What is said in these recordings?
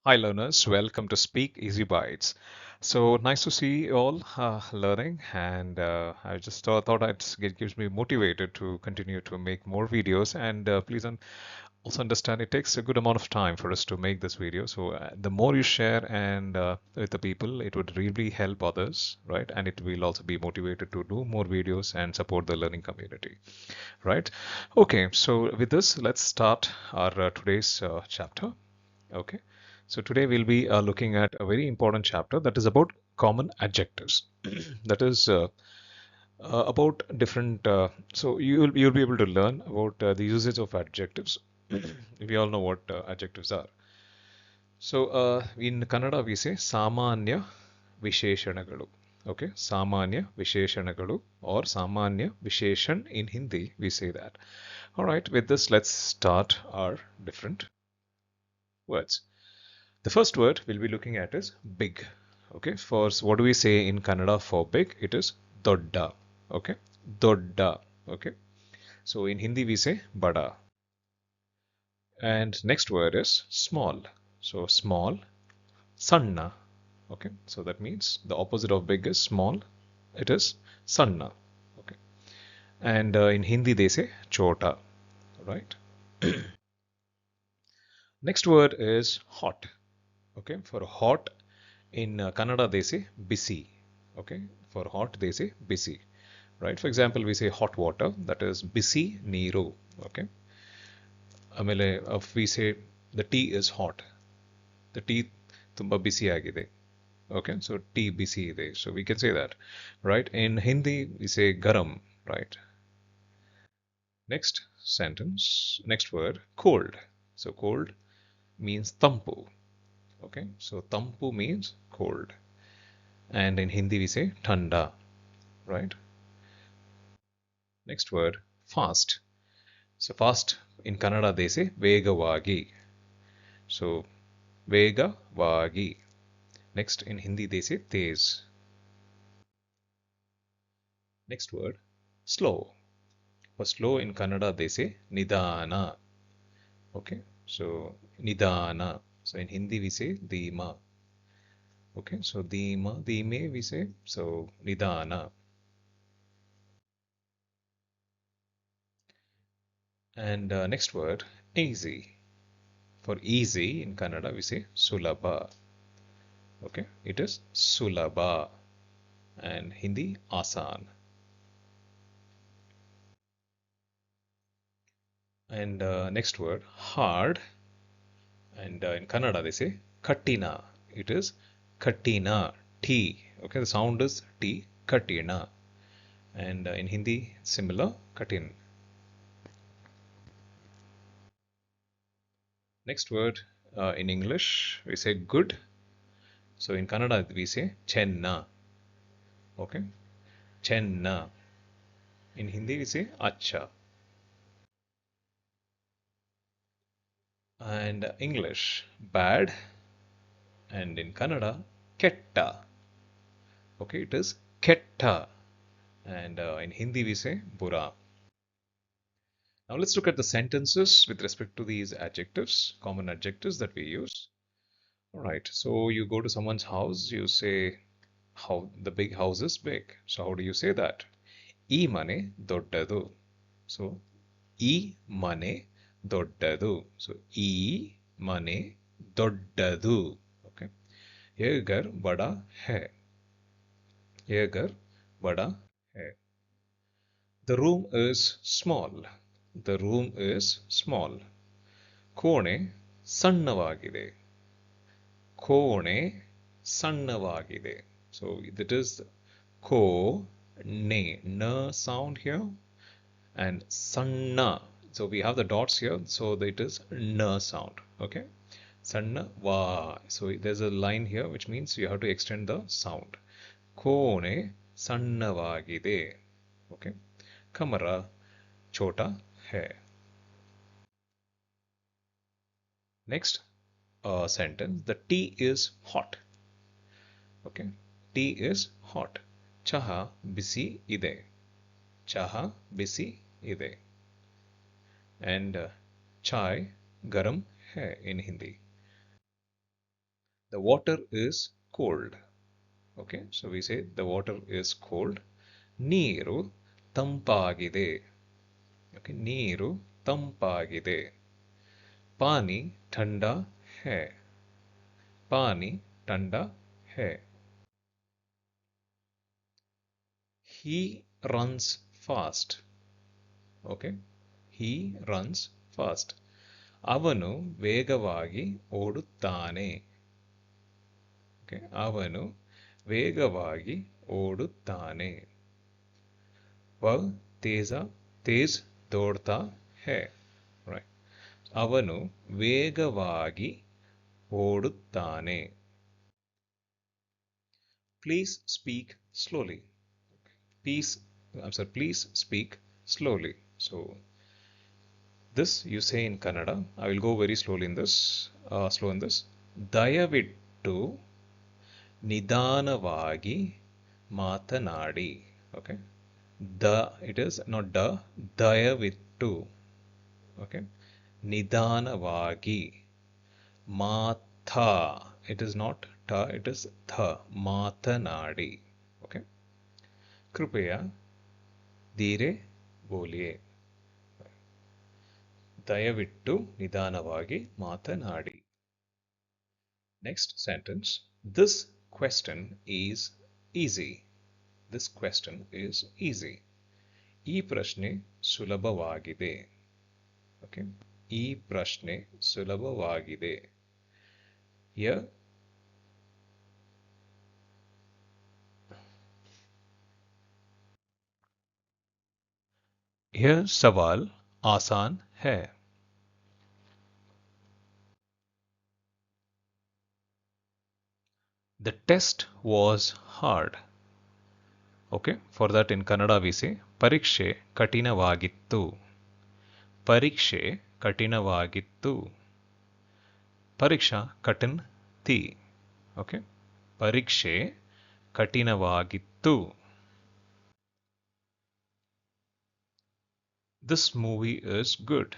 Hi learners, welcome to SpeakEasyBytes. So nice to see you all learning, and I just thought it gives me motivated to continue to make more videos. And please also understand it takes a good amount of time for us to make this video. So the more you share and with the people, it would really help others, right? And it will also be motivated to do more videos and support the learning community, right? Okay, so with this, let's start our today's chapter. Okay, so today we'll be looking at a very important chapter that is about common adjectives. That is about different. So you'll be able to learn about the usage of adjectives. We all know what adjectives are. So in Kannada we say samanya visheshanagalu. Okay, samanya visheshanagalu or samanya visheshan in Hindi we say that. All right, with this let's start our different words. The first word we'll be looking at is big. Okay, for what do we say in Kannada for big? It is dodda. Okay, dodda. Okay, so in Hindi we say bada. And next word is small. So small, sanna. Okay, so that means the opposite of big is small. It is sanna. Okay, and in Hindi they say chota. Right. Next word is hot. Okay, for hot in Kannada they say bisi. Okay, for hot they say bisi. Right, for example we say hot water, that is bisi ನೀರು. Okay, ಆಮೇಲೆ we say the tea is hot, the tea ತುಂಬಾ ಬಿಸಿ ಆಗಿದೆ. Okay, so tea ಬಿಸಿ ಇದೆ, so we can say that. Right, in Hindi we say garam. Right, next sentence, next word, cold. So cold means tampu. Okay, so tampu means cold, and in Hindi we say thanda. Right, next word, fast. So fast in Kannada they say ವೇಗವಾಗಿ. So ವೇಗವಾಗಿ. Next in Hindi they say tez. Next word, slow. For slow in Kannada they say nidana. Okay, so nidana. So in Hindi we say dhima. Okay, so dhima, dhime we say, so nidana. And next word, easy. For easy in Kannada we say sulabha. Okay, it is sulabha. And Hindi asan. And next word, hard. And in Kannada they say katina. It is katina. T. Okay, the sound is T. Katina. And in Hindi, similar, katin. Next word, in English we say good. So in Kannada we say chenna. Okay, chenna. In Hindi we say acha. And English, bad. And in Kannada, ketta. Okay, it is ketta. And in Hindi we say bura. Now let's look at the sentences with respect to these adjectives, common adjectives that we use. All right, so you go to someone's house, you say how the big house is big. So how do you say that? ಈ ಮನೆ ದೊಡ್ಡದು. So ಈ ಮನೆ ದೊಡ್ಡದು. So ಈ ಮನೆ ದೊಡ್ಡದು. Okay. ये घर बड़ा है. ये घर बड़ा है. The room is small. The room is small. ಕೋಣೆ ಸಣ್ಣವಾಗಿದೆ. ಕೋಣೆ ಸಣ್ಣವಾಗಿದೆ. So that is ko ne na sound here and sanna. So we have the dots here, so it is na sound. Okay, sanna va. So there's a line here which means you have to extend the sound. ಕೋಣೆ ಸಣ್ಣವಾಗಿದೆ. Okay, kamara chota hai. Next sentence, the tea is hot. Okay, tea is hot. ಚಹಾ ಬಿಸಿ ಇದೆ. ಚಹಾ ಬಿಸಿ ಇದೆ. And chai garam hai in Hindi. The water is cold. Okay, so we say the water is cold. Neeru tampagide. Okay, neeru tampagide. Pani thanda hai. Pani thanda hai. He runs fast. Okay, he runs fast. ಅವನು ವೇಗವಾಗಿ ಓಡುತ್ತಾನೆ. Okay, ಅವನು ವೇಗವಾಗಿ ಓಡುತ್ತಾನೆ. वह तेज दौड़ता है. Right. ಅವನು ವೇಗವಾಗಿ ಓಡುತ್ತಾನೆ. Please speak slowly. Please speak slowly. So this you say in Kannada. I will go very slowly in this. Slow in this. ದಯವಿಟ್ಟು ನಿಧಾನವಾಗಿ ಮಾತನಾಡಿ. Okay. It is not da. ದಯವಿಟ್ಟು. Okay. ನಿಧಾನವಾಗಿ. ಮಾತಾ. It is not ta. It is tha. ಮಾತನಾಡಿ. Okay. कृपया धीरे बोलिए. ದಯವಿಟ್ಟು ನಿಧಾನವಾಗಿ ಮಾತನಾಡಿ. Next sentence. This question is easy. This question is easy. ಈ ಪ್ರಶ್ನೆ ಸುಲಭವಾಗಿದೆ. Okay. ಈ ಪ್ರಶ್ನೆ ಸುಲಭವಾಗಿದೆ. Here सवाल आसान है. The test was hard. Okay, for that in Kannada we say ಪರೀಕ್ಷೆ ಕಠಿಣವಾಗಿತ್ತು. ಪರೀಕ್ಷೆ ಕಠಿಣವಾಗಿತ್ತು. ಪರೀಕ್ಷಾ ಕಠಿನ್ ಥಿ. Okay, ಪರೀಕ್ಷೆ ಕಠಿಣವಾಗಿತ್ತು. This movie is good.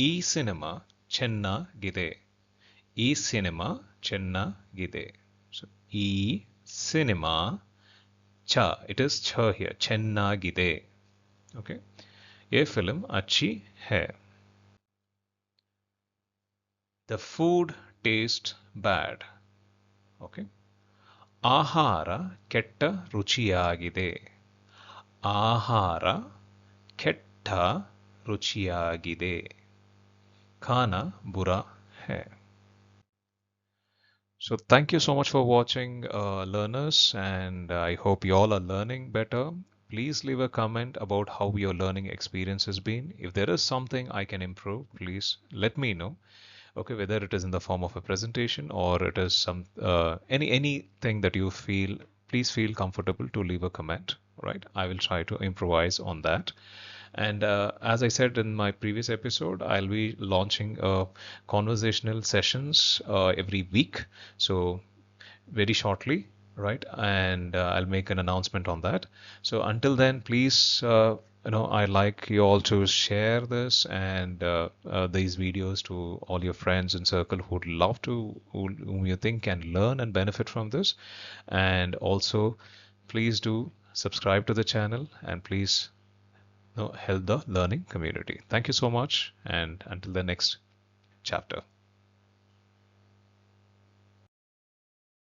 ಈ ಸಿನಿಮಾ ಚೆನ್ನಾಗಿದೆ. ಈ ಸಿನಿಮಾ ಚೆನ್ನಾಗಿದೆ. So, ಈ cinema cha, it is cha here, chennagide. Okay, ये film अच्छी है. The food tastes bad. Okay, ಆಹಾರ ಕೆಟ್ಟ ರುಚಿಯಾಗಿದೆ. ಆಹಾರ ಕೆಟ್ಟ ರುಚಿಯಾಗಿದೆ. खाना बुरा है. So thank you so much for watching, learners, and I hope you all are learning better. Please leave a comment about how your learning experience has been. If there is something I can improve, please let me know. Okay, whether it is in the form of a presentation or it is some anything that you feel, please feel comfortable to leave a comment. Right, I will try to improvise on that. And as I said in my previous episode, I'll be launching conversational sessions every week. So very shortly, right? And I'll make an announcement on that. So until then, please, I'd like you all to share this and these videos to all your friends and circle who'd love to, whom you think can learn and benefit from this. And also, please do subscribe to the channel and please help the learning community. Thank you so much, and until the next chapter.